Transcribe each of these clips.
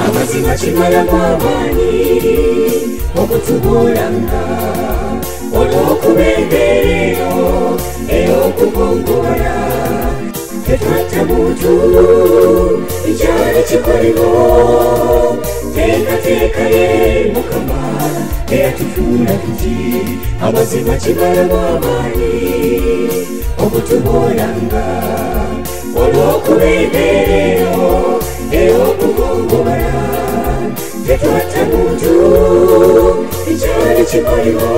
amazima kimala mwabani okutubulanga olw'okubendereyo ey'okugongobala tetwatta muntu ekyali kikolimo teekateeka ye mukama eyatufuula tuti amazima kimala mwabani okutubulanga olw'okubendereyo ey'okugongobala tetwatta muntu ekyali kikolimo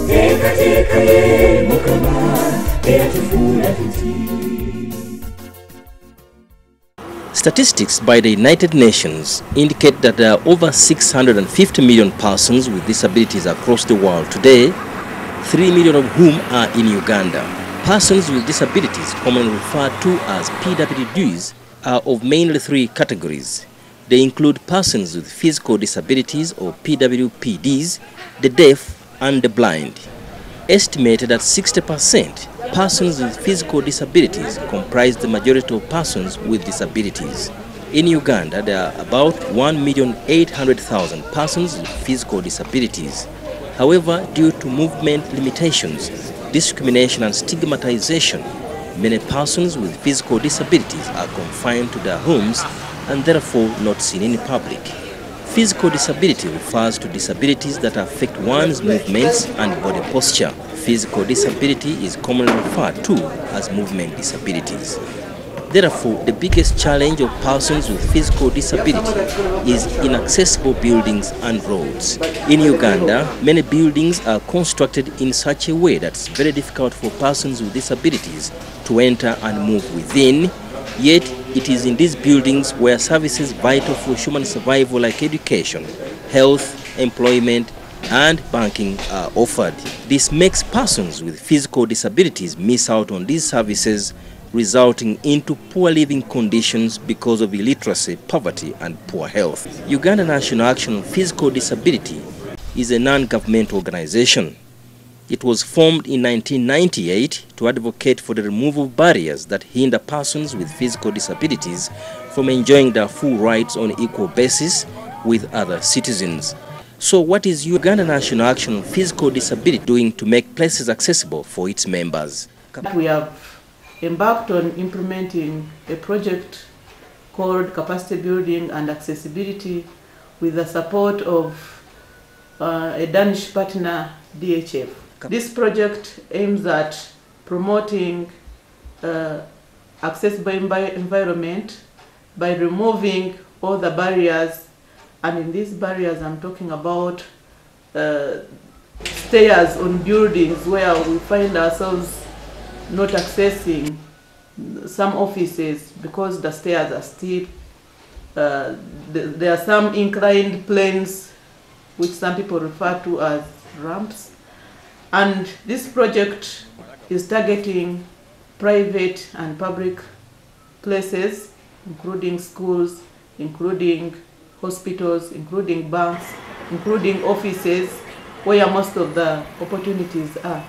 teekateeka ye mukama eyatufuula tuti. Statistics by the United Nations indicate that there are over 650 million persons with disabilities across the world today, 3 million of whom are in Uganda. Persons with disabilities, commonly referred to as PWDs, are of mainly three categories. They include persons with physical disabilities or PWPDs, the deaf and the blind. Estimated at 60%, persons with physical disabilities comprise the majority of persons with disabilities. In Uganda, there are about 1,800,000 persons with physical disabilities. However, due to movement limitations, discrimination and stigmatization, many persons with physical disabilities are confined to their homes and therefore not seen in public. Physical disability refers to disabilities that affect one's movements and body posture. Physical disability is commonly referred to as movement disabilities. Therefore, the biggest challenge of persons with physical disability is inaccessible buildings and roads. In Uganda, many buildings are constructed in such a way that it's very difficult for persons with disabilities to enter and move within, yet it is in these buildings where services vital for human survival like education, health, employment, and banking are offered. This makes persons with physical disabilities miss out on these services, resulting into poor living conditions because of illiteracy, poverty, and poor health. Uganda National Action on Physical Disability is a non-governmental organization. It was formed in 1998 to advocate for the removal of barriers that hinder persons with physical disabilities from enjoying their full rights on an equal basis with other citizens. So what is Uganda National Action on Physical Disability doing to make places accessible for its members? We have embarked on implementing a project called Capacity Building and Accessibility with the support of a Danish partner, DHF. This project aims at promoting accessible environment by removing all the barriers, and in these barriers I'm talking about stairs on buildings where we find ourselves not accessing some offices because the stairs are steep. There are some inclined planes which some people refer to as ramps. And this project is targeting private and public places, including schools, including hospitals, including banks, including offices, where most of the opportunities are.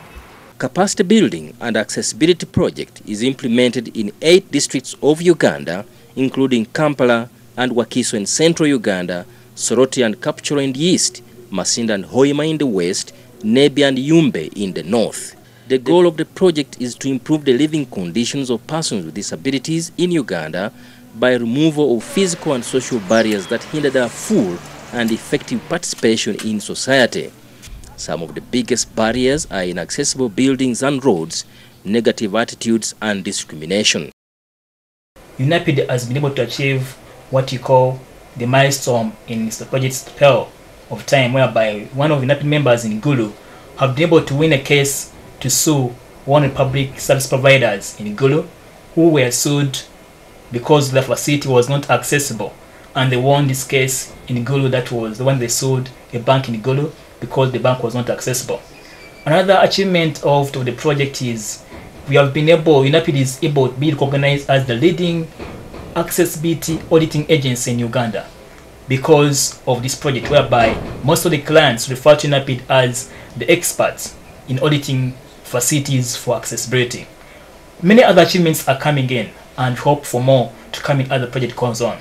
Capacity Building and Accessibility Project is implemented in 8 districts of Uganda, including Kampala and Wakiso in central Uganda, Soroti and Kapcholo in the east, Masinda and Hoima in the west, Nebi and Yumbe in the north. The goal of the project is to improve the living conditions of persons with disabilities in Uganda by removal of physical and social barriers that hinder their full and effective participation in society. Some of the biggest barriers are inaccessible buildings and roads, negative attitudes, and discrimination. UNAPD has been able to achieve what you call the milestone in the project's spell of time, whereby one of the UNAPD members in Gulu have been able to win a case to sue one of the public service providers in Gulu who were sued because the facility was not accessible, and they won this case in Gulu. That was the one they sued a bank in Gulu because the bank was not accessible. Another achievement of the project is we have been able, UNAPD is able to be recognized as the leading accessibility auditing agency in Uganda because of this project, whereby most of the clients refer to UNAPD as the experts in auditing facilities for accessibility. Many other achievements are coming in, and hope for more to come in as the project goes on.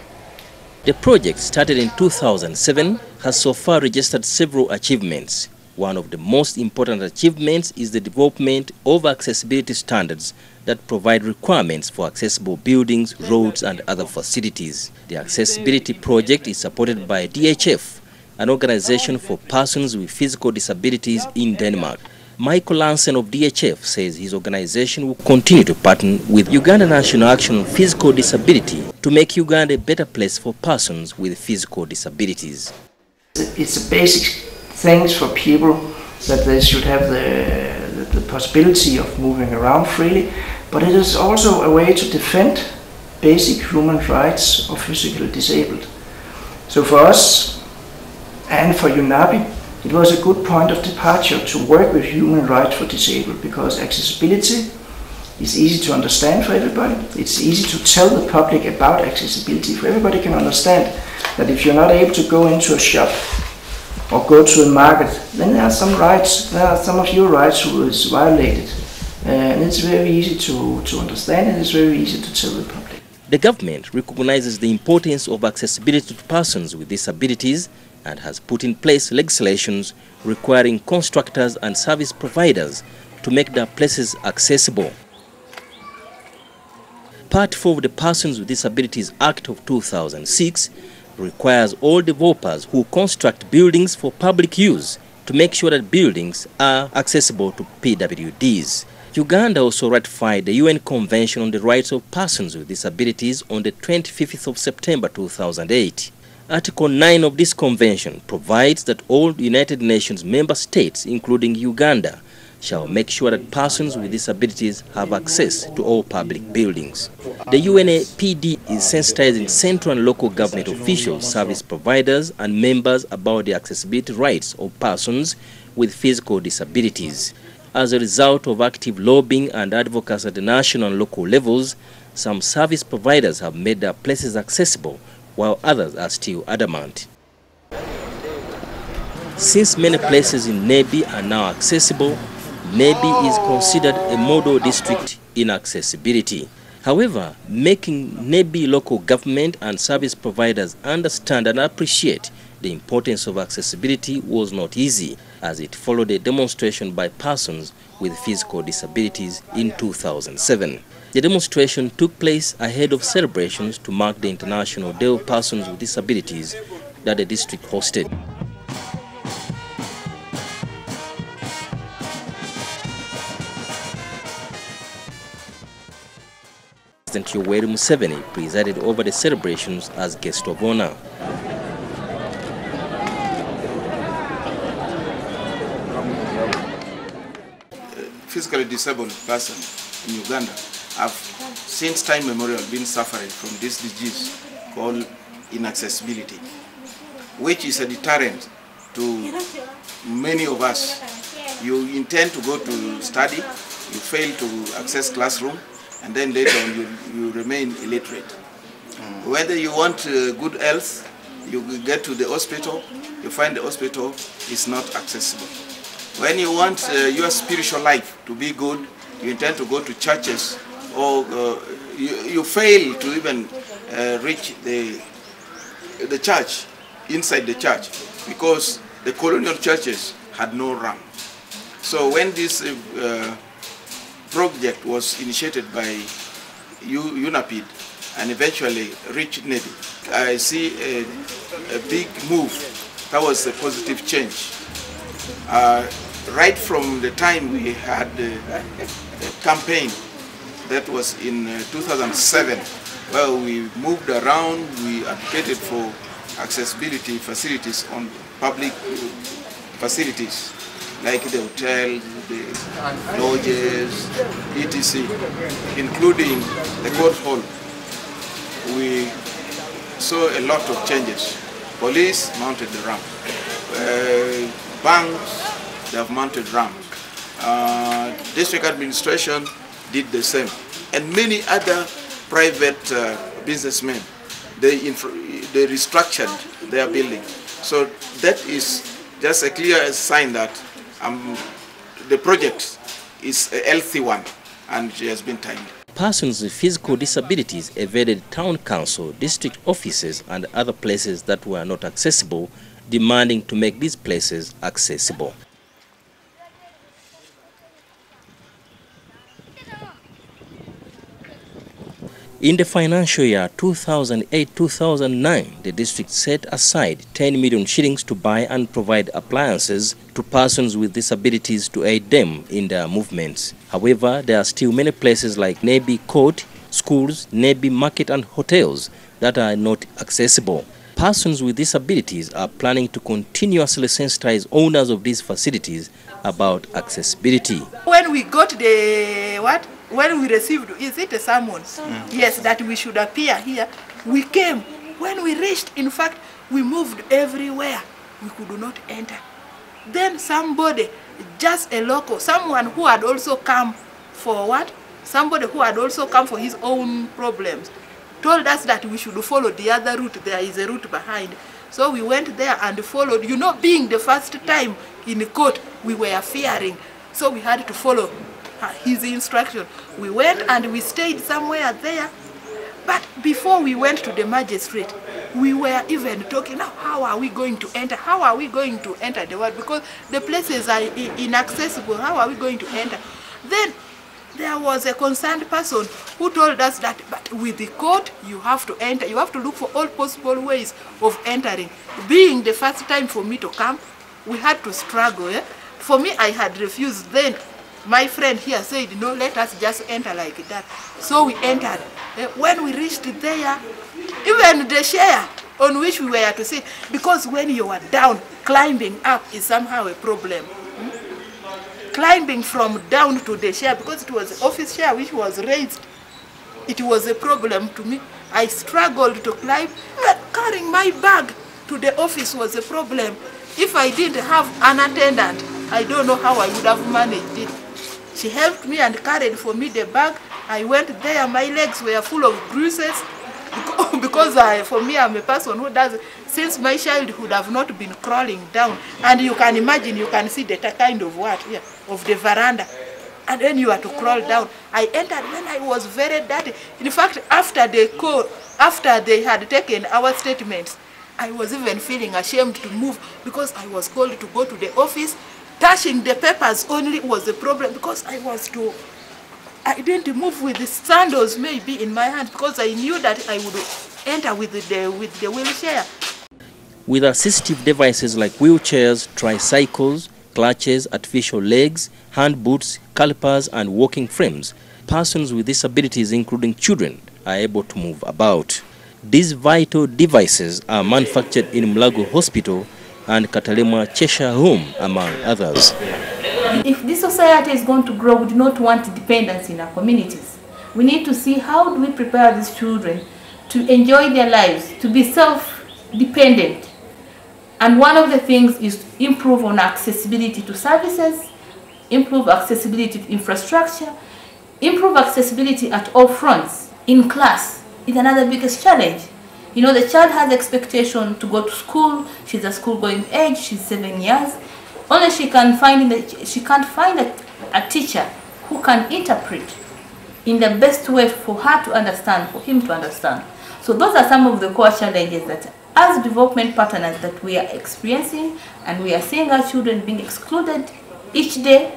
The project, started in 2007, has so far registered several achievements. One of the most important achievements is the development of accessibility standards that provide requirements for accessible buildings, roads, and other facilities. The accessibility project is supported by DHF, an organization for persons with physical disabilities in Denmark. Michael Lansen of DHF says his organization will continue to partner with Uganda National Action on Physical Disability to make Uganda a better place for persons with physical disabilities. It's a basic things for people that they should have the possibility of moving around freely, but it is also a way to defend basic human rights of physically disabled. So for us and for UNAPD, it was a good point of departure to work with human rights for disabled, because accessibility is easy to understand for everybody. It's easy to tell the public about accessibility, for everybody can understand that if you're not able to go into a shop or go to a market, then there are some rights, there are some of your rights who is violated. And it's very easy to understand, and it's very easy to tell the public. The government recognizes the importance of accessibility to persons with disabilities and has put in place legislations requiring constructors and service providers to make their places accessible. Part 4 of the Persons with Disabilities Act of 2006 requires all developers who construct buildings for public use to make sure that buildings are accessible to PWDs. Uganda also ratified the UN Convention on the Rights of Persons with Disabilities on the 25th of September 2008. Article 9 of this convention provides that all United Nations member states, including Uganda, shall make sure that persons with disabilities have access to all public buildings. The UNAPD is sensitizing central and local government officials, service providers, and members about the accessibility rights of persons with physical disabilities. As a result of active lobbying and advocacy at the national and local levels, some service providers have made their places accessible, while others are still adamant. Since many places in Nebi are now accessible, Nebi is considered a model district in accessibility. However, making Nebi local government and service providers understand and appreciate the importance of accessibility was not easy, as it followed a demonstration by persons with physical disabilities in 2007. The demonstration took place ahead of celebrations to mark the International Day of Persons with Disabilities that the district hosted. President Yoweri Museveni presided over the celebrations as guest of honor. Physically disabled person in Uganda have since time memorial been suffering from this disease called inaccessibility, which is a deterrent to many of us. You intend to go to study, you fail to access classroom, and then later on you remain illiterate. Whether you want good health, you get to the hospital, you find the hospital is not accessible. When you want your spiritual life to be good, you intend to go to churches, or you fail to even reach the church, inside the church, because the colonial churches had no ramp. So when this project was initiated by UNAPD and eventually reached Nebi, I see a big move. That was a positive change. Right from the time we had the campaign, that was in 2007, where we moved around, we advocated for accessibility facilities on public facilities, like the hotel, the lodges, etc., including the court hall. We saw a lot of changes. Police mounted the ramp. Banks, they have mounted ramp. District administration did the same. And many other private businessmen, they restructured their building. So that is just a clear sign that the project is a healthy one. and she has been timed. Persons with physical disabilities evaded town council, district offices and other places that were not accessible, demanding to make these places accessible. In the financial year 2008-2009, the district set aside 10 million shillings to buy and provide appliances to persons with disabilities to aid them in their movements. However, there are still many places like Navy Court, schools, Navy Market and hotels that are not accessible. Persons with disabilities are planning to continuously sensitize owners of these facilities about accessibility. When we got the when we received, is it a summons? Yes, that we should appear here. We came. When we reached, in fact, we moved everywhere. We could not enter. Then somebody, just a local, someone who had also come for what? Somebody who had also come for his own problems, told us that we should follow the other route. There is a route behind. So we went there and followed. You know, being the first time in court, we were fearing. So we had to follow his instruction. We went and we stayed somewhere there. But before we went to the magistrate, we were even talking, now how are we going to enter? How are we going to enter the world? Because the places are inaccessible. How are we going to enter? Then there was a concerned person who told us that, but with the court, you have to enter. You have to look for all possible ways of entering. Being the first time for me to come, we had to struggle. For me, I had refused. Then my friend here said, no, let us just enter like that. So we entered. When we reached there, even the chair on which we were to sit, because when you are down, climbing up is somehow a problem. Climbing from down to the chair, because it was an office chair which was raised, it was a problem to me. I struggled to climb. Carrying my bag to the office was a problem. If I didn't have an attendant, I don't know how I would have managed it. She helped me and carried for me the bag. I went there, my legs were full of bruises because for me, I'm a person who does, since my childhood, I've not been crawling down. And you can imagine, you can see the kind of what, of the veranda. And then you are to crawl down. I entered when I was very dirty. In fact, after they had taken our statements, I was even feeling ashamed to move because I was called to go to the office. Touching the papers only was a problem because I didn't move with the sandals maybe in my hand because I knew that I would enter with the wheelchair. With assistive devices like wheelchairs, tricycles, clutches, artificial legs, hand boots, calipers and walking frames, persons with disabilities including children are able to move about. These vital devices are manufactured in Mulago Hospital and Katalema Cheshire Home, among others. If this society is going to grow, we do not want dependence in our communities. We need to see how do we prepare these children to enjoy their lives, to be self-dependent. And one of the things is to improve on accessibility to services, improve accessibility to infrastructure, improve accessibility at all fronts. In class is another biggest challenge. You know, the child has expectation to go to school. She's a school-going age. She's 7 years. Only she can't find a teacher who can interpret in the best way for her to understand, for him to understand. So those are some of the core challenges that, as development partners, that we are experiencing, and we are seeing our children being excluded each day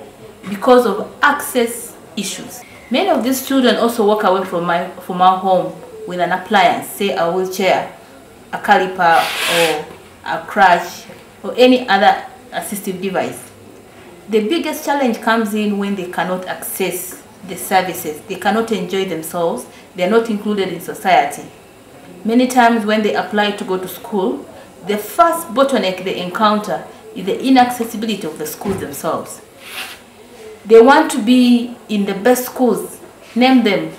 because of access issues. Many of these children also walk away from our home with an appliance, say a wheelchair, a caliper, or a crutch, or any other assistive device. The biggest challenge comes in when they cannot access the services. They cannot enjoy themselves. They are not included in society. Many times when they apply to go to school, the first bottleneck they encounter is the inaccessibility of the schools themselves. They want to be in the best schools, name them,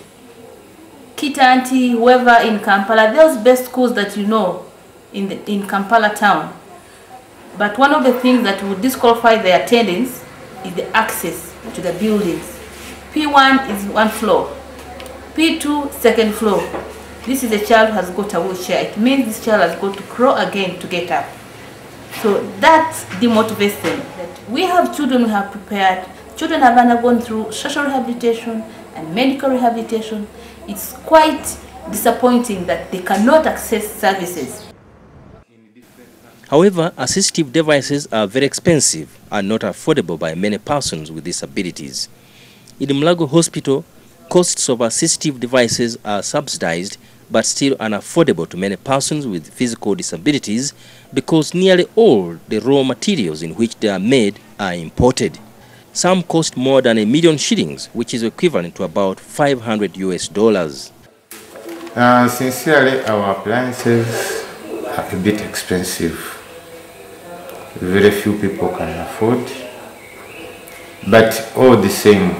Kitanti, whoever in Kampala, those best schools that you know in Kampala town. But one of the things that would disqualify their attendance is the access to the buildings. P1 is 1 floor, P2 second floor. This is a child who has got a wheelchair. It means this child has got to crawl again to get up. So that demotivates them. That we have children who have prepared. Children have undergone through social rehabilitation. and medical rehabilitation, it's quite disappointing that they cannot access services. However, assistive devices are very expensive and not affordable by many persons with disabilities. In Mulago Hospital, costs of assistive devices are subsidized but still unaffordable to many persons with physical disabilities because nearly all the raw materials in which they are made are imported. Some cost more than 1 million shillings, which is equivalent to about $500 US. Sincerely, our appliances are a bit expensive. Very few people can afford, but all the same,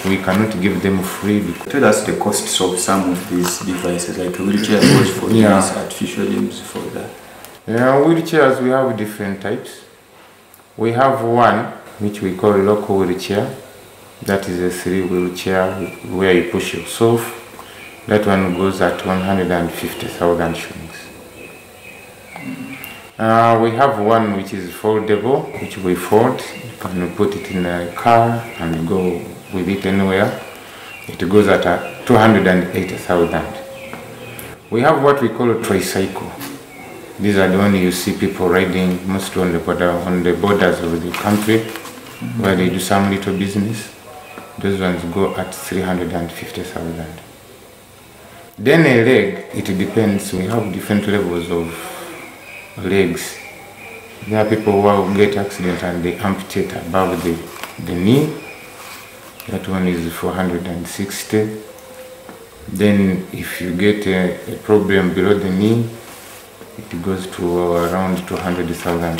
we cannot give them free. Tell us the costs of some of these devices, like a wheelchair goes for these artificial limbs for that. Yeah, wheelchairs, we have different types. We have one which we call local wheelchair. That is a 3 wheelchair where you push yourself. That one goes at 150,000 shillings. We have one which is foldable, which we fold. You can put it in a car and go with it anywhere. It goes at 280,000. We have what we call a tricycle. These are the ones you see people riding mostly on the borders of the country, where they do some little business. Those ones go at 350,000. Then a leg, it depends. We have different levels of legs. There are people who get accident and they amputate above the knee. That one is 460. Then if you get a problem below the knee, it goes to around 200,000.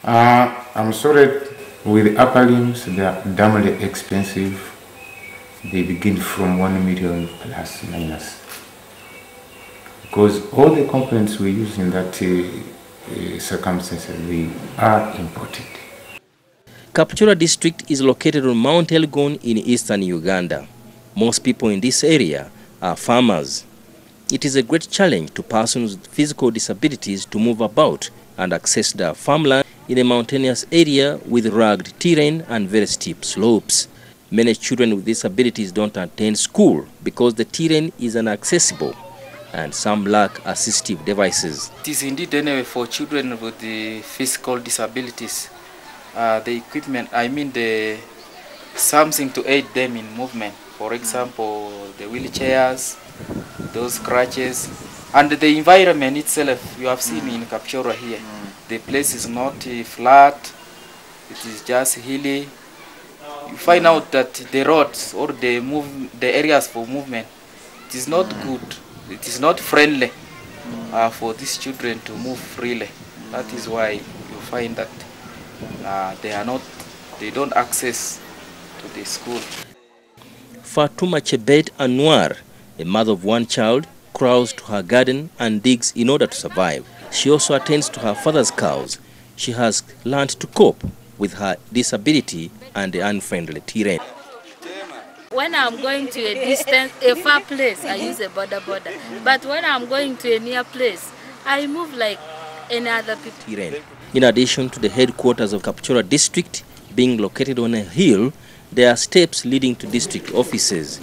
I'm sorry, with upper limbs, they are damnably expensive. They begin from 1 million plus minus. Because all the components we use in that circumstances, they are imported. Kapchorwa district is located on Mount Elgon in eastern Uganda. Most people in this area are farmers. It is a great challenge to persons with physical disabilities to move about and access their farmland in a mountainous area with rugged terrain and very steep slopes. Many children with disabilities don't attend school because the terrain is inaccessible, and some lack assistive devices. It is indeed anyway for children with the physical disabilities. The equipment, I mean something to aid them in movement. For example, the wheelchairs, those crutches, and the environment itself. You have seen in Kapchorwa here. The place is not flat, it is just hilly. You find out that the roads or the areas for movement, it is not good. It is not friendly for these children to move freely. That is why you find that they don't access to the school. Fatuma Chebet Anwar, a mother of one child, crawls to her garden and digs in order to survive. She also attends to her father's cows. She has learned to cope with her disability and the unfriendly terrain. When I'm going to a far place, I use a border. But when I'm going to a near place, I move like any other people. Terrain. In addition to the headquarters of Kapchorwa district being located on a hill, there are steps leading to district offices.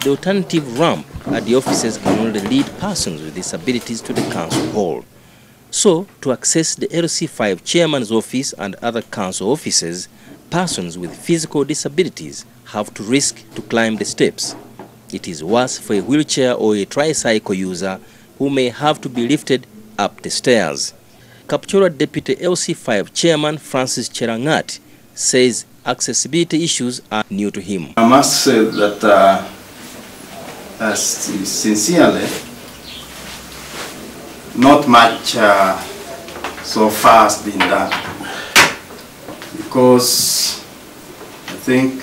The alternative ramp at the offices can only lead persons with disabilities to the council hall. So, to access the LC5 chairman's office and other council offices, persons with physical disabilities have to risk to climb the steps. It is worse for a wheelchair or a tricycle user who may have to be lifted up the stairs. Kapchorwa Deputy LC5 Chairman Francis Cherangat says accessibility issues are new to him. I must say that sincerely, not much so far has been done, because I think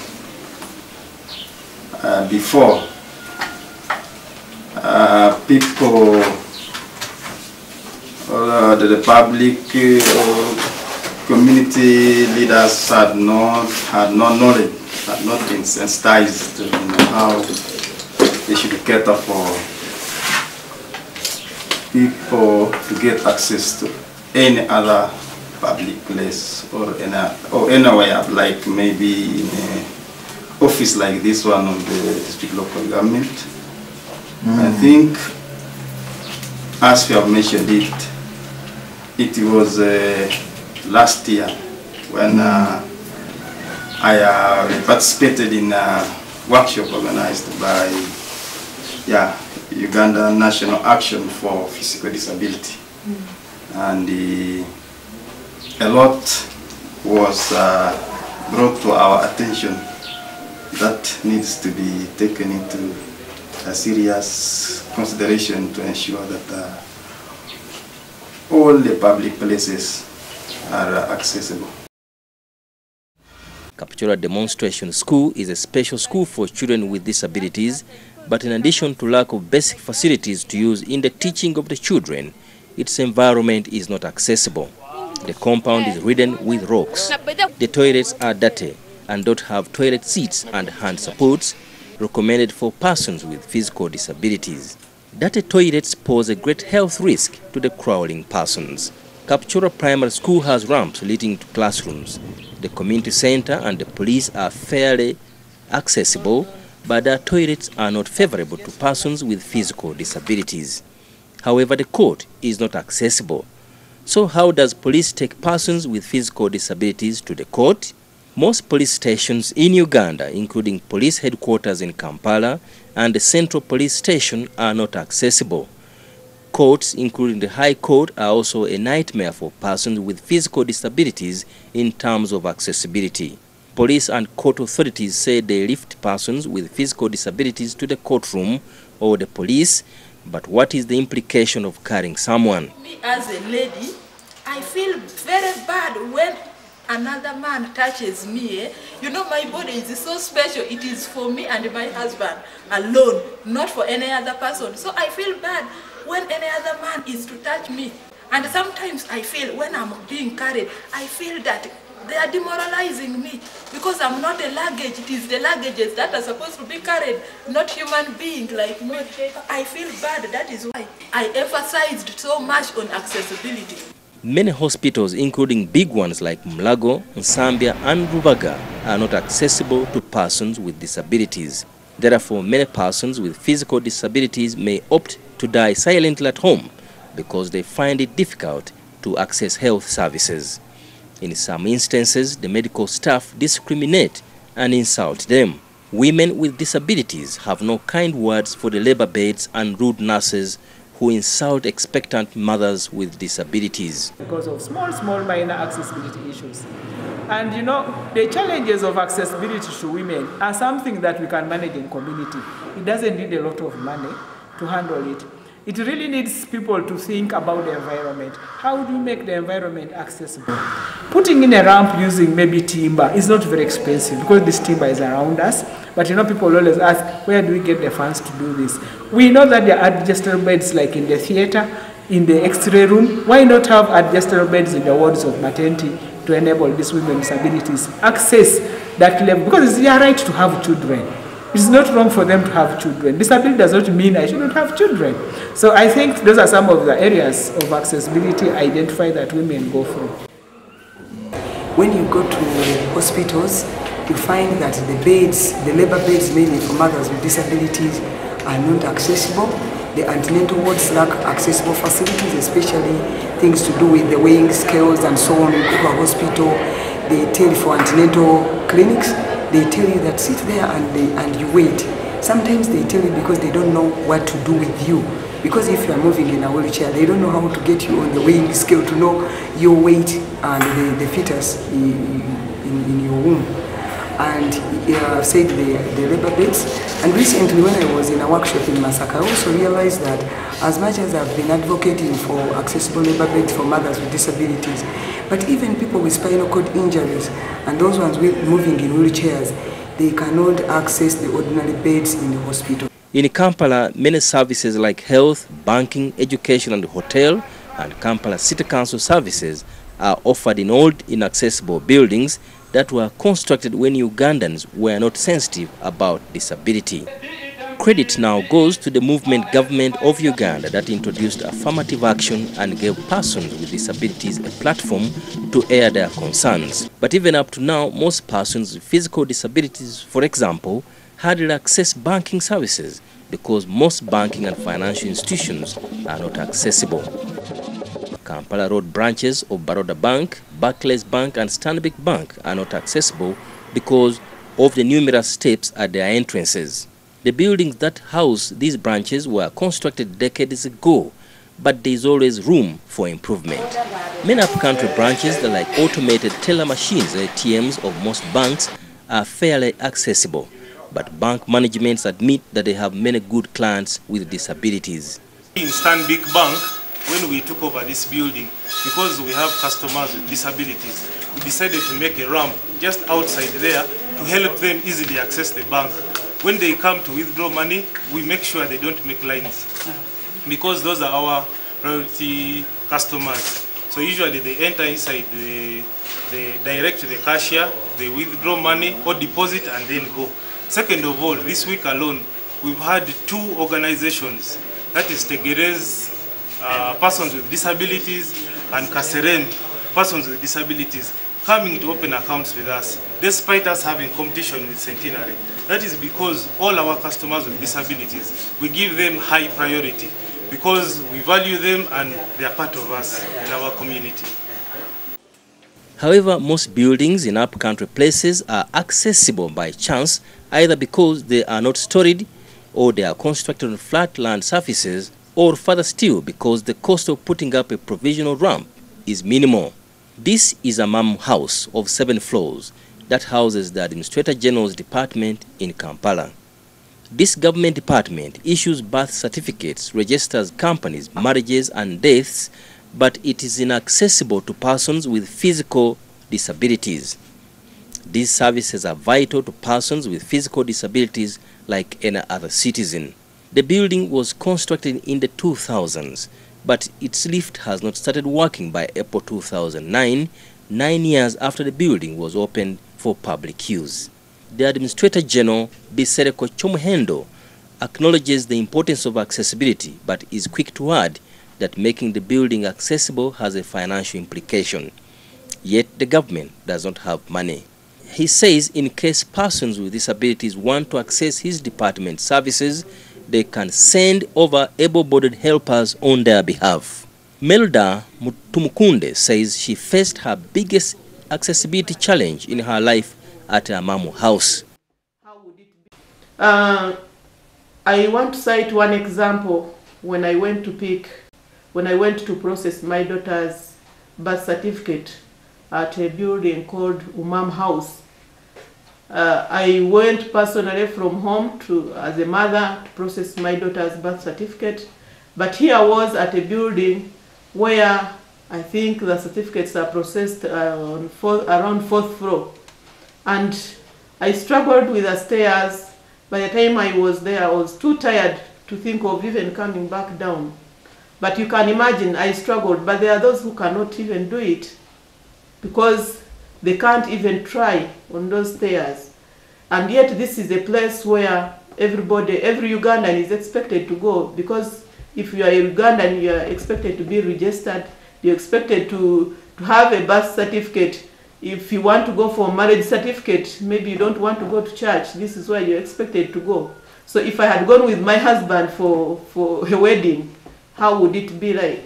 before people, the public community leaders had no knowledge, had not been sensitized to how they should cater for people to get access to any other public place or anywhere, like maybe in office like this one of the district local government. I think, as we have mentioned it was last year when I participated in a workshop organized by Uganda National Action for Physical Disability. And a lot was brought to our attention that needs to be taken into a serious consideration to ensure that all the public places are accessible. Kapchorwa Demonstration School is a special school for children with disabilities, but in addition to lack of basic facilities to use in the teaching of the children, its environment is not accessible. The compound is ridden with rocks. The toilets are dirty and don't have toilet seats and hand supports recommended for persons with physical disabilities. Dirty toilets pose a great health risk to the crawling persons. Kapchorwa Primary School has ramps leading to classrooms. The community center and the police are fairly accessible, but their toilets are not favorable to persons with physical disabilities. However, the court is not accessible. So how does police take persons with physical disabilities to the court? Most police stations in Uganda, including police headquarters in Kampala and the Central Police Station, are not accessible. Courts, including the High Court, are also a nightmare for persons with physical disabilities in terms of accessibility. Police and court authorities say they lift persons with physical disabilities to the courtroom or the police, but what is the implication of carrying someone? Me as a lady, I feel very bad when another man touches me. You know, my body is so special. It is for me and my husband alone, not for any other person. So I feel bad when any other man is to touch me. And sometimes I feel when I'm being carried, I feel that they are demoralizing me because I'm not a luggage. It is the luggages that are supposed to be carried, not human beings like me. I feel bad. That is why I emphasized so much on accessibility. Many hospitals, including big ones like Mulago, Nsambya and Rubaga, are not accessible to persons with disabilities. Therefore, many persons with physical disabilities may opt to die silently at home because they find it difficult to access health services. In some instances, the medical staff discriminate and insult them. Women with disabilities have no kind words for the labor beds and rude nurses who insult expectant mothers with disabilities. Because of small minor accessibility issues. And you know, the challenges of accessibility to women are something that we can manage in community. It doesn't need a lot of money to handle it. It really needs people to think about the environment. How do you make the environment accessible? Putting in a ramp using maybe timber is not very expensive because this timber is around us. But you know, people always ask, where do we get the funds to do this? We know that there are adjustable beds like in the theater, in the X-ray room. Why not have adjustable beds in the wards of maternity to enable these women with disabilities access that level? Because it's their right to have children. It's not wrong for them to have children. Disability does not mean I should not have children. So I think those are some of the areas of accessibility identified that women go through. When you go to hospitals, you find that the beds, the labor beds mainly for mothers with disabilities, are not accessible. The antenatal wards lack accessible facilities, especially things to do with the weighing scales and so on. You go to a hospital, they tell you for antenatal clinics, they tell you that sit there and you wait. Sometimes they tell you because they don't know what to do with you. Because if you are moving in a wheelchair, they don't know how to get you on the weighing scale to know your weight and the fetus in your womb. And said the labor beds. And recently when I was in a workshop in Masaka, I also realized that as much as I've been advocating for accessible labor beds for mothers with disabilities, but even people with spinal cord injuries and those ones moving in wheelchairs, they cannot access the ordinary beds in the hospital. In Kampala, many services like health, banking, education and hotel and Kampala City Council services are offered in old, inaccessible buildings that were constructed when Ugandans were not sensitive about disability. credit now goes to the movement government of Uganda that introduced affirmative action and gave persons with disabilities a platform to air their concerns. But even up to now, most persons with physical disabilities, for example, hardly access banking services because most banking and financial institutions are not accessible. Kampala Road branches of Baroda Bank, Barclays Bank and Stanbic Bank are not accessible because of the numerous steps at their entrances. The buildings that house these branches were constructed decades ago, but there is always room for improvement. Many up-country branches, like automated teller machines, ATMs of most banks, are fairly accessible, but bank managements admit that they have many good clients with disabilities. In Stanbic Bank, when we took over this building, because we have customers with disabilities, we decided to make a ramp just outside there to help them easily access the bank. When they come to withdraw money, we make sure they don't make lines, because those are our priority customers. So usually they enter inside, they direct to the cashier, they withdraw money or deposit and then go. Second of all, this week alone, we've had 2 organizations, that is Tegere's persons with disabilities and Kaserem persons with disabilities, coming to open accounts with us, despite us having competition with Centenary. That is because all our customers with disabilities, we give them high priority because we value them and they are part of us in our community. However, most buildings in up-country places are accessible by chance, either because they are not storied or they are constructed on flat land surfaces, or further still because the cost of putting up a provisional ramp is minimal. This is a MAM house of 7 floors that houses the Administrator General's Department in Kampala. This government department issues birth certificates, registers companies, marriages and deaths, but it is inaccessible to persons with physical disabilities. These services are vital to persons with physical disabilities like any other citizen. The building was constructed in the 2000s, but its lift has not started working by April 2009, 9 years after the building was opened for public use. The Administrator General, Bisereko Chomuhendo, acknowledges the importance of accessibility, but is quick to add that making the building accessible has a financial implication. Yet the government does not have money. He says in case persons with disabilities want to access his department services, they can send over able-bodied helpers on their behalf. Melda Mutumukunde says she faced her biggest accessibility challenge in her life at her Mamu house. I want to cite one example when I went to process my daughter's birth certificate at a building called Umam House. I went personally from home as a mother to process my daughter's birth certificate, but here I was at a building where I think the certificates are processed around 4th floor, and I struggled with the stairs. By the time I was there, I was too tired to think of even coming back down. But you can imagine I struggled, but there are those who cannot even do it because they can't even try on those stairs. And yet this is a place where every Ugandan is expected to go, because if you are a Ugandan, you are expected to be registered, you're expected to have a birth certificate. If you want to go for a marriage certificate, maybe you don't want to go to church, this is where you're expected to go. So if I had gone with my husband for a wedding, how would it be like?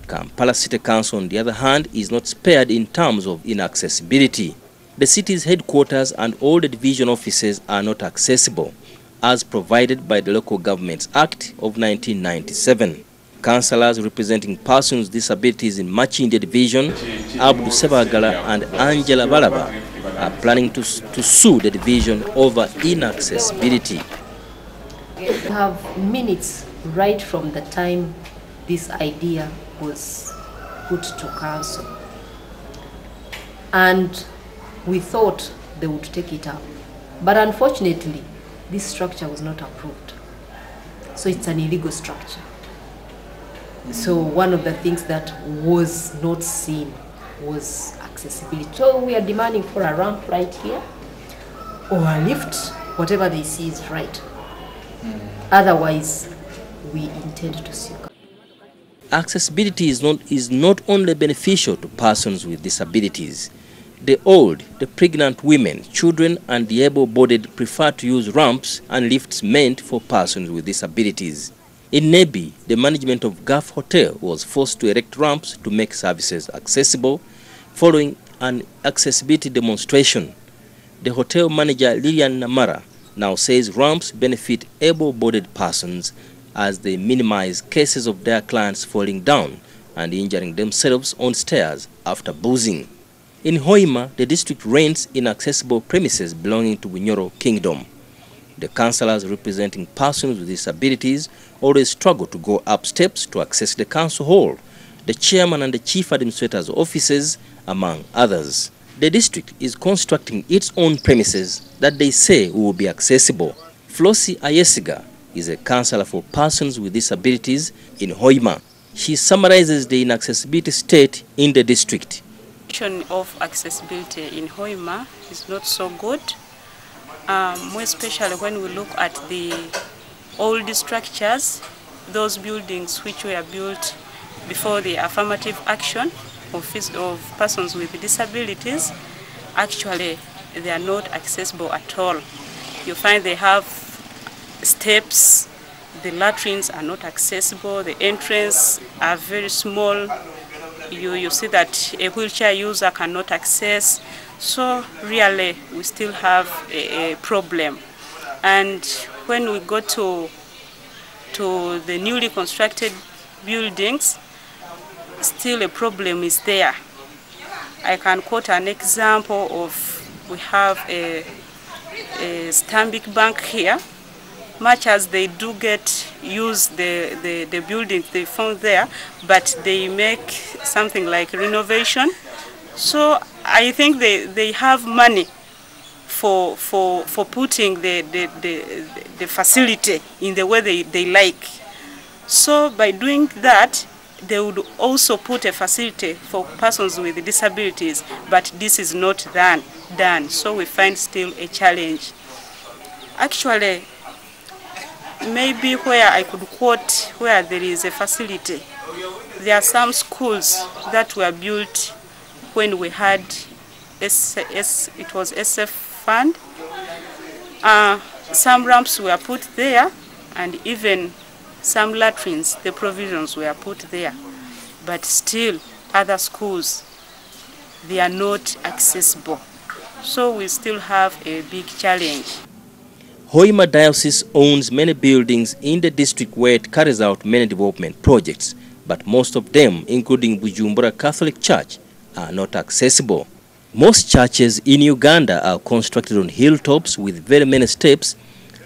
Kampala City Council, on the other hand, is not spared in terms of inaccessibility. The city's headquarters and all the division offices are not accessible, as provided by the Local Governments Act of 1997. Councillors representing persons with disabilities in Machinde Division, Abdu Sebagala and Angela Balaba, are planning to sue the division over inaccessibility. We have minutes right from the time this idea was put to council, and we thought they would take it up, but unfortunately this structure was not approved, so it's an illegal structure. So one of the things that was not seen was accessibility. So we are demanding for a ramp right here or a lift, whatever they see is right. Otherwise, we intend to sue. Accessibility is not only beneficial to persons with disabilities. The old, the pregnant women, children and the able-bodied prefer to use ramps and lifts meant for persons with disabilities. In Nebi, the management of Gulf Hotel was forced to erect ramps to make services accessible following an accessibility demonstration. The hotel manager Lilian Namara now says ramps benefit able-bodied persons as they minimize cases of their clients falling down and injuring themselves on stairs after boozing. In Hoima, the district rents inaccessible premises belonging to Bunyoro Kingdom. The councillors representing persons with disabilities always struggle to go up steps to access the council hall, the chairman and the chief administrator's offices, among others. The district is constructing its own premises that they say will be accessible. Flossie Ayesiga is a councillor for persons with disabilities in Hoima. She summarizes the inaccessibility state in the district. Of accessibility in Hoima is not so good, more especially when we look at the old structures, those buildings which were built before the affirmative action of persons with disabilities. Actually, they are not accessible at all. You find they have steps, the latrines are not accessible, the entrance are very small. You see that a wheelchair user cannot access. So really, we still have a problem. And when we go to the newly constructed buildings, still a problem is there. I can quote an example of, we have a Stanbic Bank here. Much as they do use the buildings they found there, but they make something like renovation. So I think they have money for putting the facility in the way they like. So by doing that, they would also put a facility for persons with disabilities, but this is not done. So we find still a challenge. Actually, maybe where I could quote where there is a facility, there are some schools that were built when we had it was SF fund. Some ramps were put there, and even some latrines, the provisions were put there. But still, other schools, they are not accessible. So we still have a big challenge. Hoima Diocese owns many buildings in the district where it carries out many development projects, but most of them, including Bujumbura Catholic Church, are not accessible. Most churches in Uganda are constructed on hilltops with very many steps,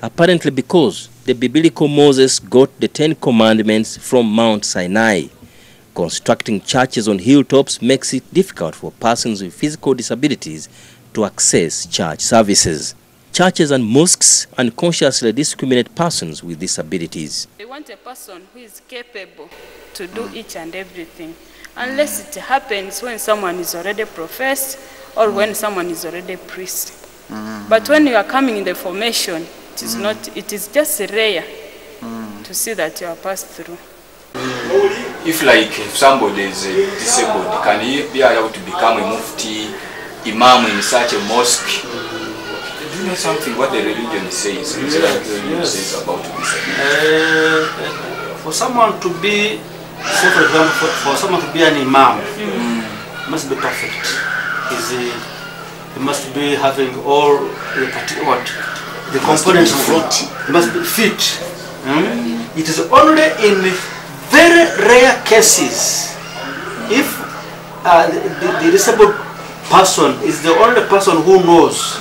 apparently because the biblical Moses got the 10 Commandments from Mount Sinai. Constructing churches on hilltops makes it difficult for persons with physical disabilities to access church services. Churches and mosques unconsciously discriminate persons with disabilities. They want a person who is capable to do each and everything, unless it happens when someone is already professed or when someone is already priest. But when you are coming in the formation, it is just rare to see that you are passed through. If somebody is disabled, can he be allowed to become a mufti, imam in such a mosque? Do you know something what the religion says? Says about disability? For someone to be, say for example, for someone to be an imam, must be perfect. He must be having all the components of it. He must be fit. It is only in very rare cases if the disabled person is the only person who knows.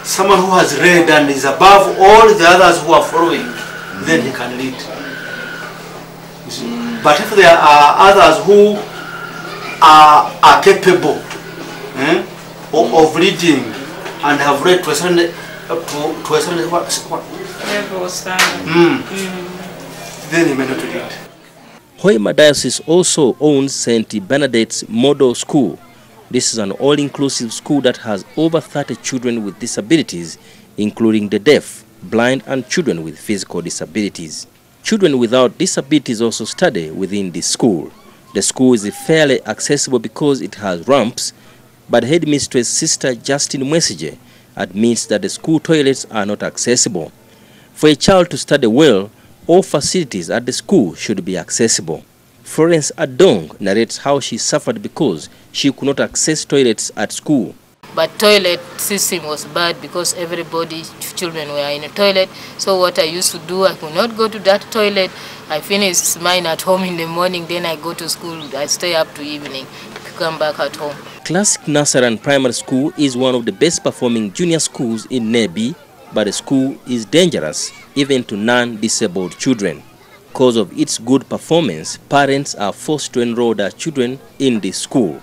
Someone who has read and is above all the others who are following, then he can lead. But if there are others who are capable of leading and have read to a certain level standard, then he may not lead. Hoima Diocese also owns St. Bernadette's Model School. This is an all-inclusive school that has over 30 children with disabilities, including the deaf, blind and children with physical disabilities. Children without disabilities also study within the school. The school is fairly accessible because it has ramps, but headmistress Sister Justin Mwesige admits that the school toilets are not accessible. For a child to study well, all facilities at the school should be accessible. Florence Adong narrates how she suffered because she could not access toilets at school. But toilet system was bad because everybody, children were in a toilet. So what I used to do, I could not go to that toilet. I finish mine at home in the morning, then I go to school. I stay up to evening, come back at home. Classic Nursery and Primary School is one of the best performing junior schools in Nebi, but the school is dangerous even to non-disabled children. Because of its good performance, parents are forced to enroll their children in the school.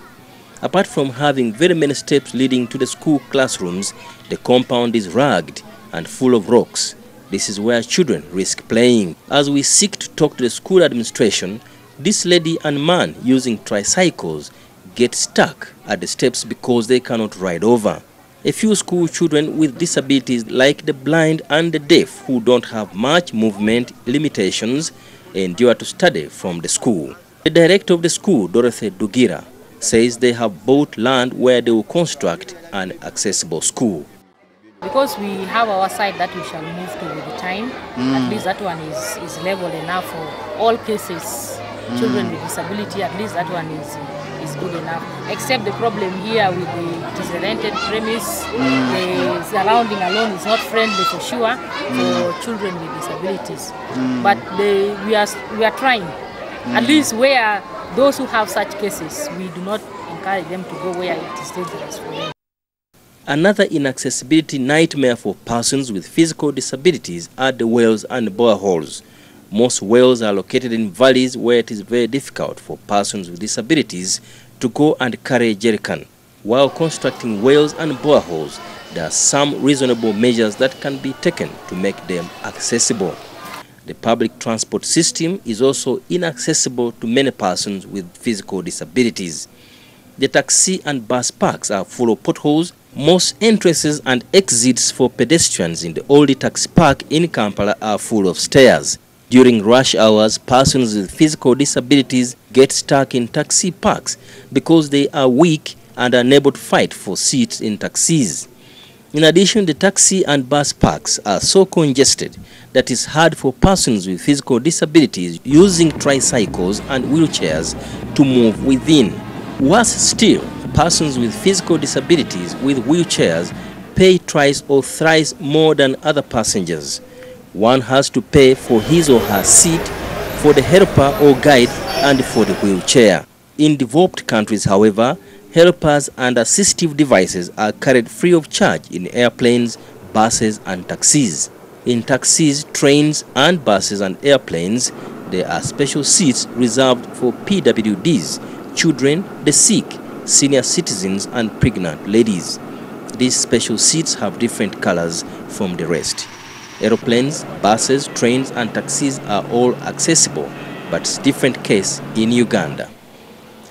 Apart from having very many steps leading to the school classrooms, the compound is rugged and full of rocks. This is where children risk playing. As we seek to talk to the school administration, this lady and man using tricycles get stuck at the steps because they cannot ride over. A few school children with disabilities like the blind and the deaf who don't have much movement limitations endure to study from the school. The director of the school, Dorothy Dugira, says they have bought land where they will construct an accessible school. Because we have our side that we shall move to with the time, at least that one is level enough for all cases. Children with disability, at least that one is good enough. Except the problem here with it is a rented premise, the surrounding alone is not friendly for sure for children with disabilities. But we are trying, at least where those who have such cases, we do not encourage them to go where it is dangerous for them. Another inaccessibility nightmare for persons with physical disabilities are the wells and boreholes. Most wells are located in valleys where it is very difficult for persons with disabilities to go and carry a jerrycan. While constructing wells and boreholes, there are some reasonable measures that can be taken to make them accessible. The public transport system is also inaccessible to many persons with physical disabilities. The taxi and bus parks are full of potholes. Most entrances and exits for pedestrians in the old taxi park in Kampala are full of stairs. During rush hours, persons with physical disabilities get stuck in taxi parks because they are weak and unable to fight for seats in taxis. In addition, the taxi and bus parks are so congested that it's hard for persons with physical disabilities using tricycles and wheelchairs to move within. Worse still, persons with physical disabilities with wheelchairs pay twice or thrice more than other passengers. One has to pay for his or her seat, for the helper or guide, and for the wheelchair. In developed countries, however, helpers and assistive devices are carried free of charge in airplanes, buses, and taxis. In taxis, trains, and buses and airplanes, there are special seats reserved for PWDs, children, the sick, senior citizens, and pregnant ladies. These special seats have different colors from the rest. Aeroplanes, buses, trains, and taxis are all accessible, but it's a different case in Uganda.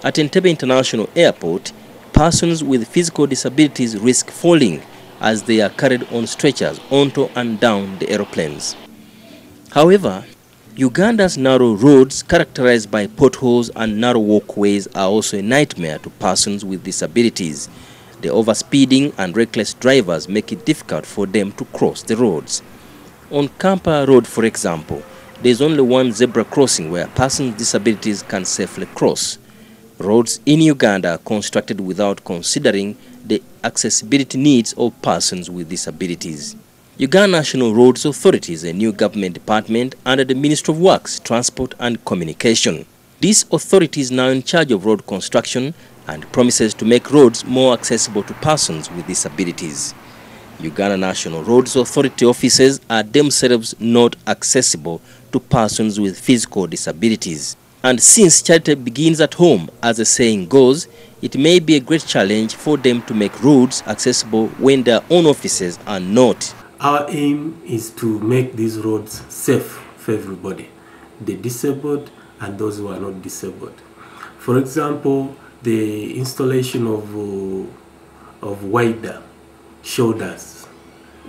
At Entebbe International Airport, persons with physical disabilities risk falling as they are carried on stretchers onto and down the aeroplanes. However, Uganda's narrow roads characterized by potholes and narrow walkways are also a nightmare to persons with disabilities. The overspeeding and reckless drivers make it difficult for them to cross the roads. On Kampala Road, for example, there is only one zebra crossing where persons with disabilities can safely cross. Roads in Uganda are constructed without considering the accessibility needs of persons with disabilities. Uganda National Roads Authority is a new government department under the Ministry of Works, Transport and Communication. This authority is now in charge of road construction and promises to make roads more accessible to persons with disabilities. Uganda National Roads Authority offices are themselves not accessible to persons with physical disabilities. And since charity begins at home, as the saying goes, it may be a great challenge for them to make roads accessible when their own offices are not. Our aim is to make these roads safe for everybody, the disabled and those who are not disabled. For example, the installation of wider shoulders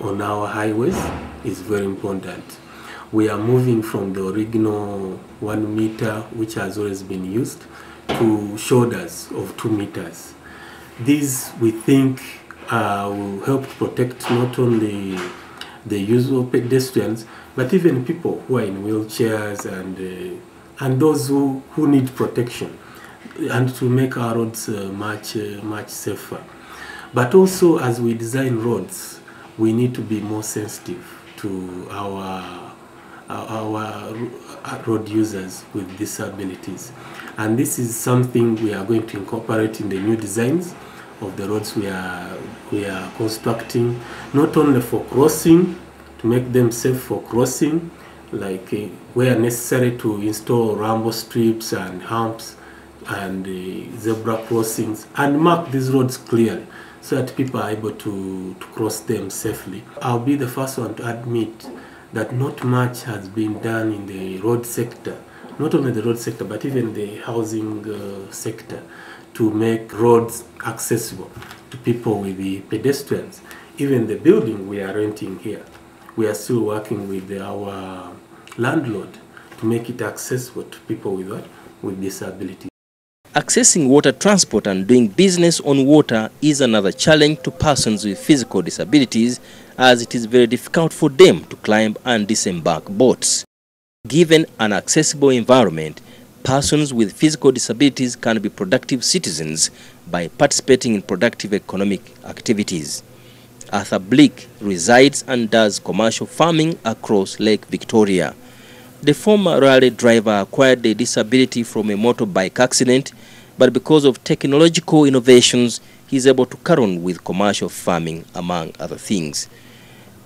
on our highways is very important. We are moving from the original 1 meter, which has always been used, to shoulders of 2 meters. These, we think, will help protect not only the usual pedestrians, but even people who are in wheelchairs and those who need protection, and to make our roads much safer. But also, as we design roads, we need to be more sensitive to our road users with disabilities. And this is something we are going to incorporate in the new designs of the roads we are constructing, not only for crossing, to make them safe for crossing, like where necessary to install rumble strips and humps and zebra crossings, and mark these roads clearly so that people are able to cross them safely. I'll be the first one to admit that not much has been done in the road sector, not only the road sector, but even the housing sector, to make roads accessible to people with the pedestrians. Even the building we are renting here, we are still working with our landlord to make it accessible to people with disabilities. Accessing water transport and doing business on water is another challenge to persons with physical disabilities, as it is very difficult for them to climb and disembark boats. Given an accessible environment, persons with physical disabilities can be productive citizens by participating in productive economic activities. Arthur Blick resides and does commercial farming across Lake Victoria. The former rally driver acquired the disability from a motorbike accident, but because of technological innovations, he is able to carry on with commercial farming, among other things.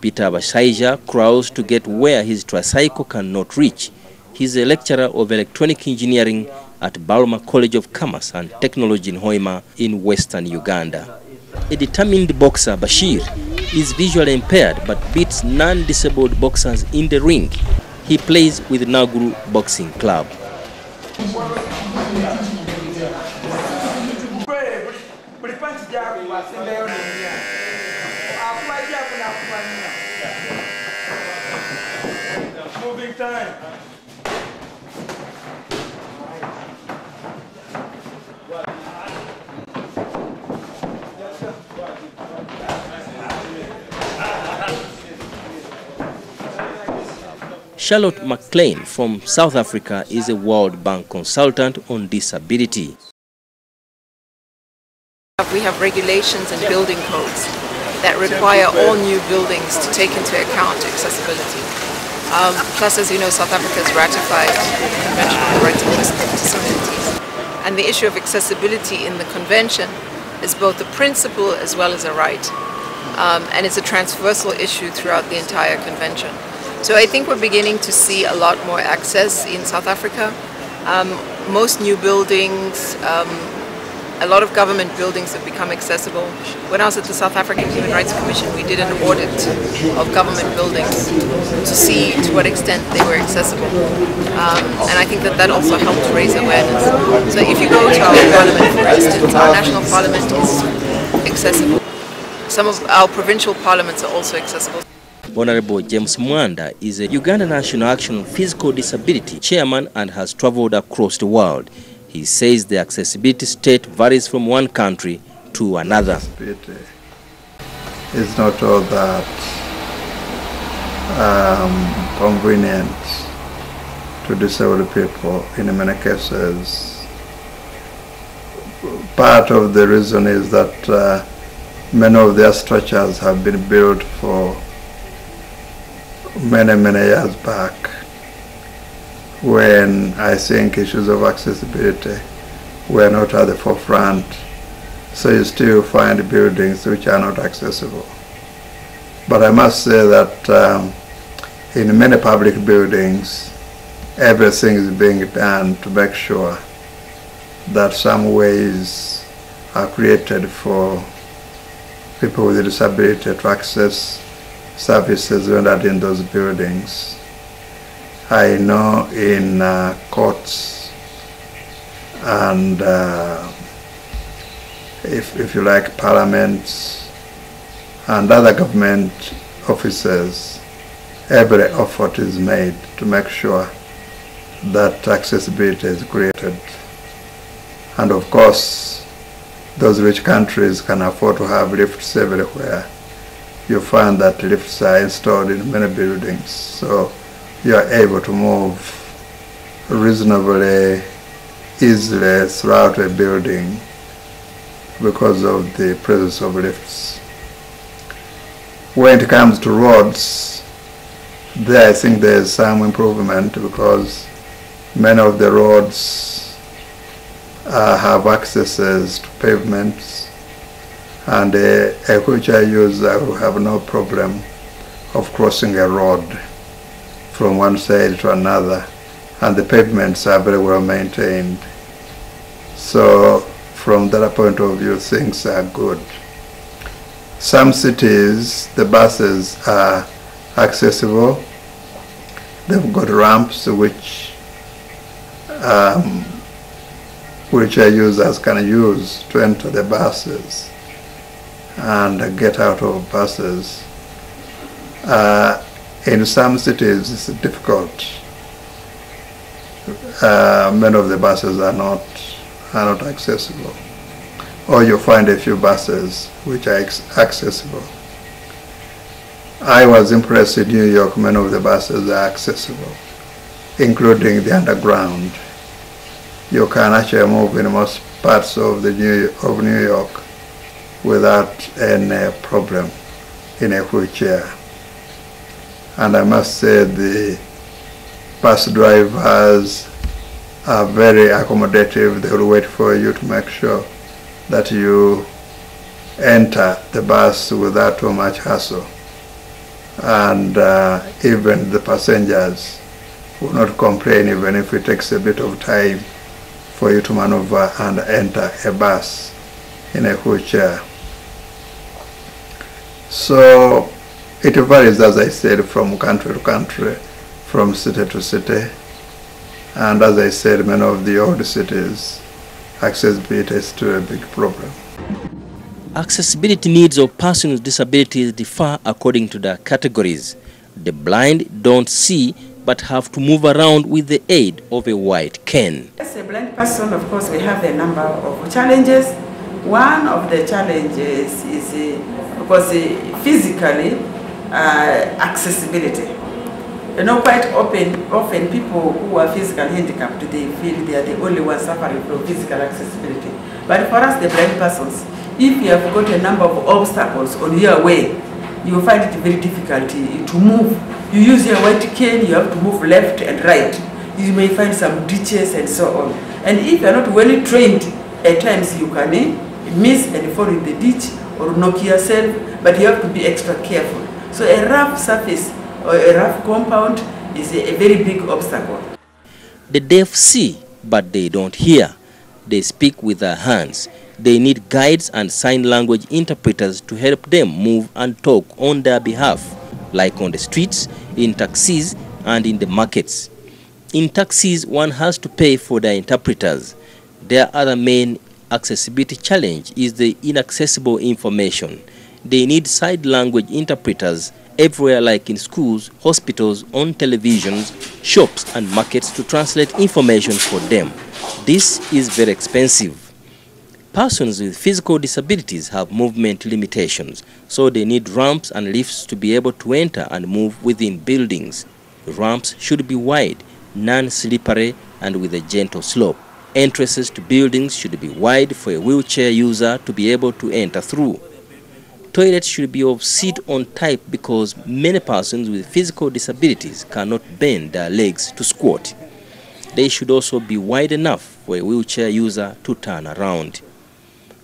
Peter Bashaija crawls to get where his tricycle cannot reach. He is a lecturer of electronic engineering at Balma College of Commerce and Technology in Hoima in western Uganda. A determined boxer, Bashir, is visually impaired but beats non-disabled boxers in the ring. He plays with Naguru Boxing Club. Moving time. Charlotte McLean from South Africa is a World Bank consultant on disability. We have regulations and building codes that require all new buildings to take into account accessibility. Plus, as you know, South Africa has ratified the Convention on the Rights of Persons with Disabilities. And the issue of accessibility in the Convention is both a principle as well as a right. And it's a transversal issue throughout the entire Convention. So I think we're beginning to see a lot more access in South Africa. Most new buildings, a lot of government buildings have become accessible. When I was at the South African Human Rights Commission, we did an audit of government buildings to see to what extent they were accessible. And I think that also helped raise awareness. So if you go to our parliament, for instance, our national parliament is accessible. Some of our provincial parliaments are also accessible. Honorable James Mwanda is a Uganda National Action Physical Disability chairman and has traveled across the world. He says the accessibility state varies from one country to another. Accessibility is not all that convenient to disabled people in many cases. Part of the reason is that many of their structures have been built for many years back, when I think issues of accessibility were not at the forefront. So you still find buildings which are not accessible. But I must say that in many public buildings, everything is being done to make sure that some ways are created for people with a disability to access services rendered in those buildings. I know in courts and if you like parliaments and other government officers, every effort is made to make sure that accessibility is created. And of course, those rich countries can afford to have lifts everywhere. You find that lifts are installed in many buildings, so you are able to move reasonably easily throughout a building because of the presence of lifts. When it comes to roads, there I think there is some improvement because many of the roads have accesses to pavements, and a wheelchair user will have no problem of crossing a road from one side to another, and the pavements are very well maintained. So from that point of view, things are good. Some cities, the buses are accessible. They've got ramps which wheelchair users can use to enter the buses and get out of buses. In some cities it's difficult. Many of the buses are not accessible. Or you find a few buses which are accessible. I was impressed in New York, many of the buses are accessible, including the underground. You can actually move in most parts of New York without any problem in a wheelchair. And I must say the bus drivers are very accommodative. They will wait for you to make sure that you enter the bus without too much hassle. And even the passengers will not complain even if it takes a bit of time for you to maneuver and enter a bus in a wheelchair. So it varies, as I said, from country to country, from city to city. And as I said, many of the old cities, accessibility is still a big problem. Accessibility needs of persons with disabilities differ according to the categories. The blind don't see but have to move around with the aid of a white cane. As a blind person, of course, we have a number of challenges. One of the challenges is, of course, physically accessibility. You know, quite often people who are physically handicapped, they feel they are the only ones suffering from physical accessibility. But for us, the blind persons, if you have got a number of obstacles on your way, you will find it very difficult to move. You use your white cane, you have to move left and right. You may find some ditches and so on. And if you are not well trained, at times you can miss and fall in the ditch or knock yourself, but you have to be extra careful. So a rough surface or a rough compound is a very big obstacle. The deaf see, but they don't hear. They speak with their hands. They need guides and sign language interpreters to help them move and talk on their behalf, like on the streets, in taxis, and in the markets. In taxis, one has to pay for their interpreters. Their other main accessibility challenge is the inaccessible information. They need sign language interpreters everywhere, like in schools, hospitals, on televisions, shops and markets, to translate information for them. This is very expensive. Persons with physical disabilities have movement limitations, so they need ramps and lifts to be able to enter and move within buildings. Ramps should be wide, non-slippery, and with a gentle slope. Entrances to buildings should be wide for a wheelchair user to be able to enter through. Toilets should be of sit-on type because many persons with physical disabilities cannot bend their legs to squat. They should also be wide enough for a wheelchair user to turn around.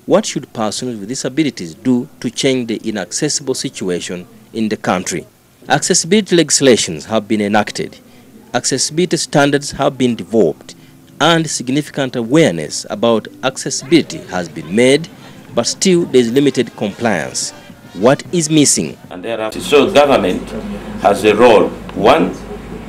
What should persons with disabilities do to change the inaccessible situation in the country? Accessibility legislations have been enacted, accessibility standards have been developed, and significant awareness about accessibility has been made, but still there is limited compliance. What is missing? And thereafter, so government has a role, one,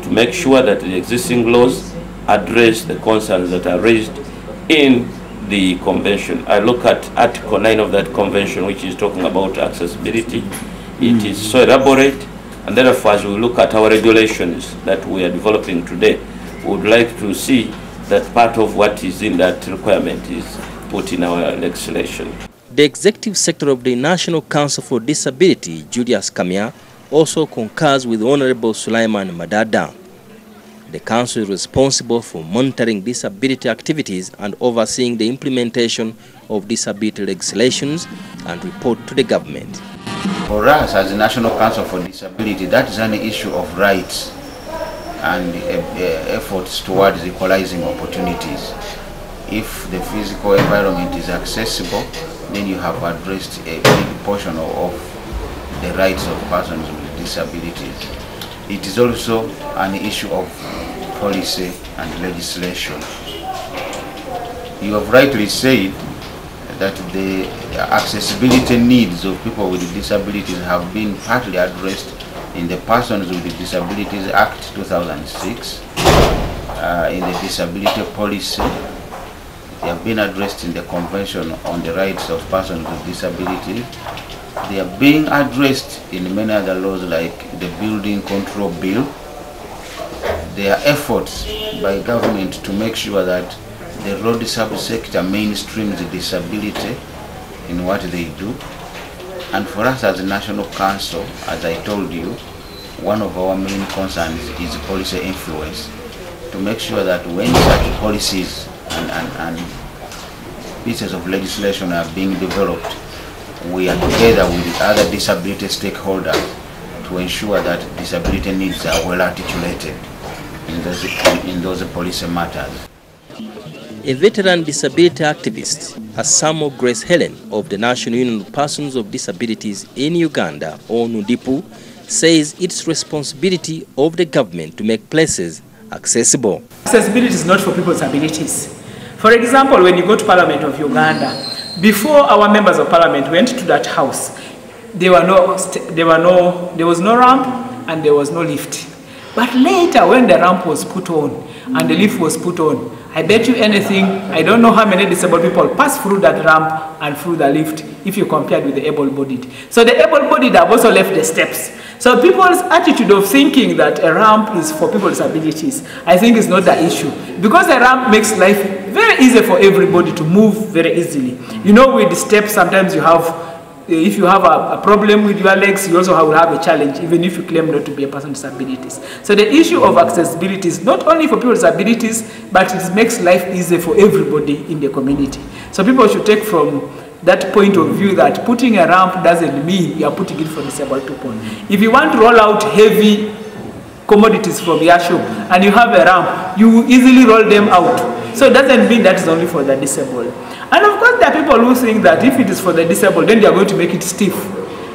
to make sure that the existing laws address the concerns that are raised in the convention. I look at Article 9 of that convention, which is talking about accessibility. It is so elaborate, and therefore as we look at our regulations that we are developing today, we would like to see that part of what is in that requirement is put in our legislation. The Executive Secretary of the National Council for Disability, Julius Kamya, also concurs with Honorable Sulaiman Madada. The Council is responsible for monitoring disability activities and overseeing the implementation of disability legislations and report to the government. For us as the National Council for Disability, that is an issue of rights and efforts towards equalizing opportunities. If the physical environment is accessible, then you have addressed a big portion of the rights of persons with disabilities. It is also an issue of policy and legislation. You have rightly said that the accessibility needs of people with disabilities have been partly addressed in the Persons with Disabilities Act 2006, in the Disability Policy. They have been addressed in the Convention on the Rights of Persons with Disabilities. They are being addressed in many other laws like the Building Control Bill. There are efforts by government to make sure that the road subsector mainstreams disability in what they do. And for us as a National Council, as I told you, one of our main concerns is policy influence, to make sure that when such policies and pieces of legislation are being developed, we are together with other disability stakeholders to ensure that disability needs are well articulated in those policy matters. A veteran disability activist, Asamo Grace Helen of the National Union of Persons of Disabilities in Uganda, or NUDIPU, says it's responsibility of the government to make places accessible. Accessibility is not for people with disabilities. For example, when you go to Parliament of Uganda, before our members of Parliament went to that house, there was no ramp and there was no lift. But later, when the ramp was put on and the lift was put on, I bet you anything, I don't know how many disabled people pass through that ramp and through the lift if you compared with the able-bodied. So the able-bodied have also left the steps. So people's attitude of thinking that a ramp is for people with disabilities, I think is not the issue. Because a ramp makes life very easy for everybody to move very easily. You know, with the steps, sometimes you have, if you have a problem with your legs, you also will have a challenge, even if you claim not to be a person with disabilities. So the issue of accessibility is not only for people with disabilities, but it makes life easy for everybody in the community. So people should take from that point of view that putting a ramp doesn't mean you are putting it for disabled people. If you want to roll out heavy commodities from your shop and you have a ramp, you easily roll them out. So it doesn't mean that is only for the disabled. And of course there are people who think that if it is for the disabled, then they are going to make it stiff.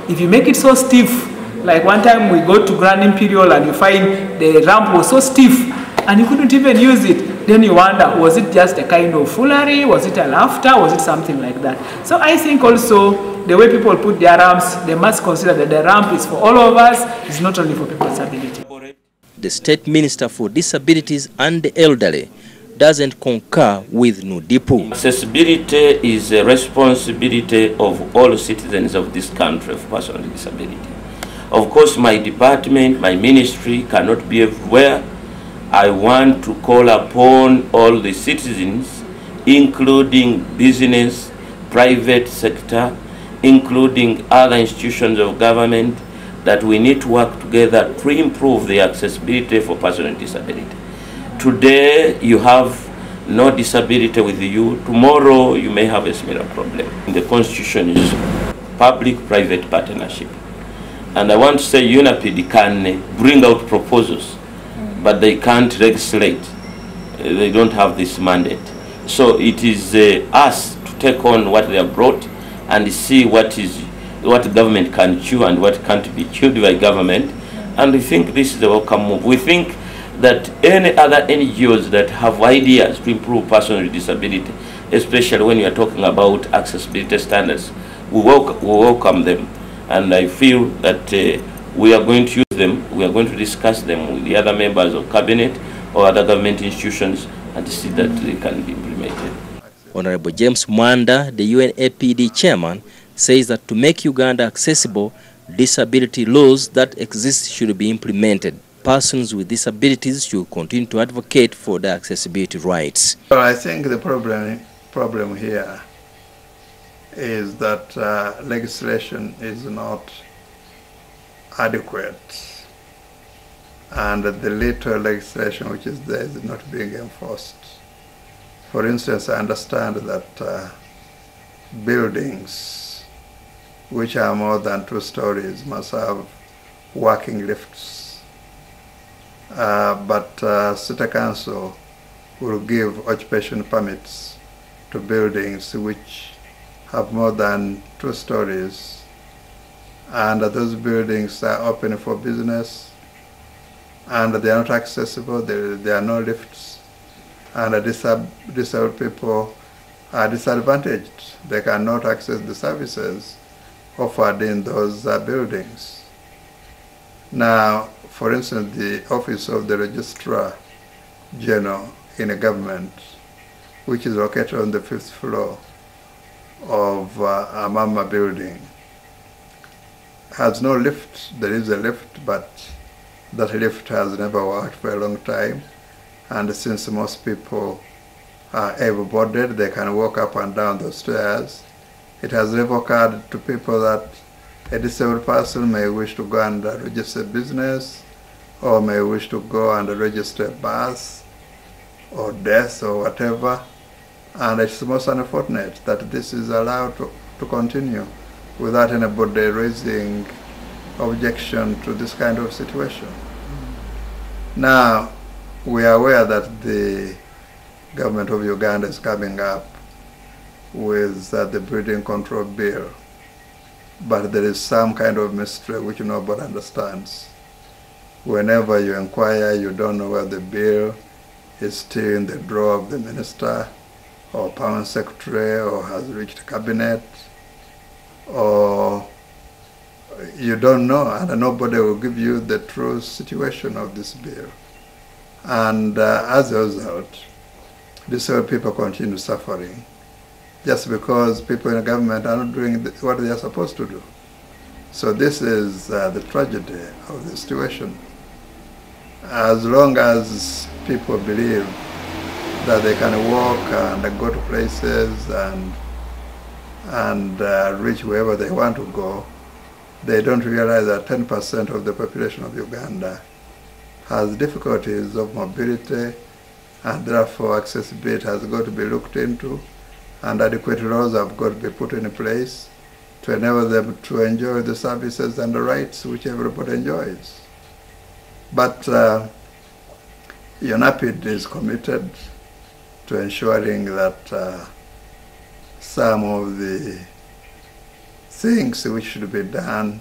If you make it so stiff, like one time we go to Grand Imperial and you find the ramp was so stiff and you couldn't even use it, then you wonder, was it just a kind of foolery? Was it a laughter? Was it something like that? So I think also the way people put their ramps, they must consider that the ramp is for all of us, it's not only for people with disability. The State Minister for Disabilities and the Elderly doesn't concur with NUDIPU. Accessibility is a responsibility of all citizens of this country of persons with disability. Of course, my department, my ministry cannot be everywhere. I want to call upon all the citizens, including business, private sector, including other institutions of government, that we need to work together to improve the accessibility for persons with disability. Today, you have no disability with you. Tomorrow, you may have a similar problem. The Constitution is public-private partnership. And I want to say UNAPD can bring out proposals, but they can't legislate. They don't have this mandate. So it is us to take on what they have brought and see what government can chew and what can't be chewed by government. And we think this is a welcome move. We think that any other NGOs that have ideas to improve persons with disability, especially when you are talking about accessibility standards, we welcome them. And I feel that we are going to use them, we are going to discuss them with the other members of cabinet or other government institutions and see that they can be implemented. Honorable James Mwanda, the UNAPD chairman, says that to make Uganda accessible, disability laws that exist should be implemented. Persons with disabilities should continue to advocate for their accessibility rights. Well, I think the problem here is that legislation is not adequate, and the little legislation which is there is not being enforced. For instance, I understand that buildings which are more than 2 stories must have working lifts, but City Council will give occupation permits to buildings which have more than 2 stories, and those buildings are open for business, and they are not accessible, there are no lifts, and disabled people are disadvantaged. They cannot access the services offered in those buildings. Now, for instance, the office of the Registrar General in a government, which is located on the 5th floor of Amama building, has no lift. There is a lift, but that lift has never worked for a long time, and since most people are able-bodied, they can walk up and down the stairs. It has never occurred to people that a disabled person may wish to go and register business, or may wish to go and register birth or death or whatever. And it's most unfortunate that this is allowed to continue without anybody raising objection to this kind of situation. Now, we are aware that the government of Uganda is coming up with the building control bill, but there is some kind of mystery which nobody understands. Whenever you inquire, you don't know whether the bill is still in the drawer of the minister or permanent secretary, or has reached cabinet, or you don't know, and nobody will give you the true situation of this bill. And as a result, disabled people continue suffering just because people in the government are not doing what they are supposed to do. So this is the tragedy of the situation. As long as people believe that they can walk and go to places and reach wherever they want to go, they don't realize that 10% of the population of Uganda has difficulties of mobility, and therefore accessibility has got to be looked into, and adequate laws have got to be put in place to enable them to enjoy the services and the rights which everybody enjoys. But UNAPD is committed to ensuring that some of the things which should be done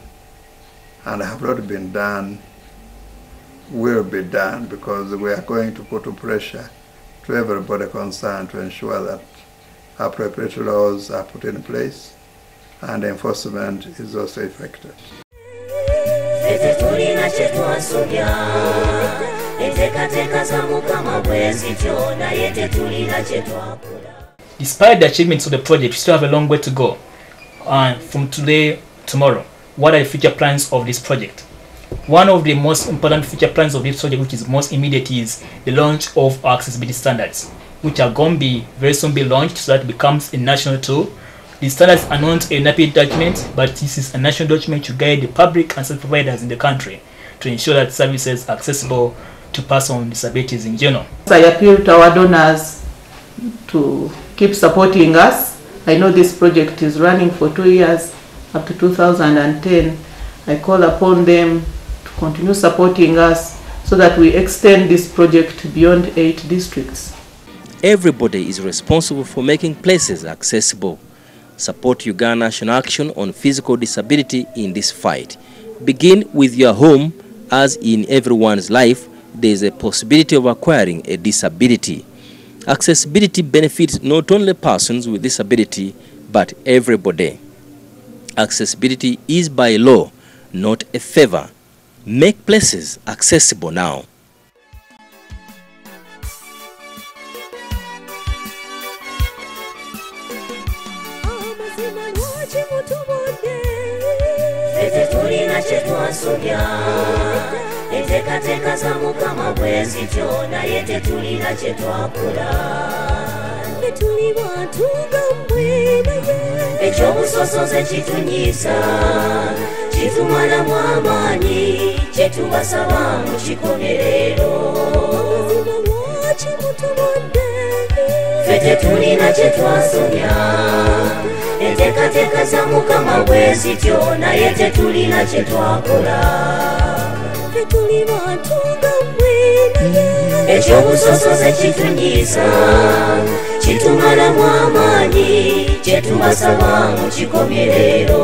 and have not been done will be done, because we are going to put pressure to everybody concerned to ensure that appropriate laws are put in place and enforcement is also effective. Despite the achievements of the project, we still have a long way to go. And from today, tomorrow, what are the future plans of this project? One of the most important future plans of this project, which is most immediate, is the launch of our accessibility standards, which are going to be very soon be launched so that it becomes a national tool. The standards are not a NAPD document, but this is a national document to guide the public and service providers in the country to ensure that services are accessible to persons with disabilities in general. I appeal to our donors to keep supporting us. I know this project is running for 2 years, up to 2010. I call upon them to continue supporting us so that we extend this project beyond 8 districts. Everybody is responsible for making places accessible. Support Uganda National Action on physical disability in this fight. Begin with your home, as in everyone's life, there is a possibility of acquiring a disability. Accessibility benefits not only persons with disability, but everybody. Accessibility is by law, not a favor. Make places accessible now. fete tulina kye twasobya enteekateeka za mukama bwe zityo naye tetulina kye twakola ffe tuli bantu nga mmwe naye ekyobusosoze kitunyiisa kitumalamu amaanyi kye tubasaba mu kikomerero ffe tetulina kye twasobya enteekateeka za mukama bwe zityo naye tetulina kye twakola ffe tuli bantu nga mmwe naye ekyobusosoze kitunyiisa kitumalamu amaanyi kye tubasaba mu kikomerero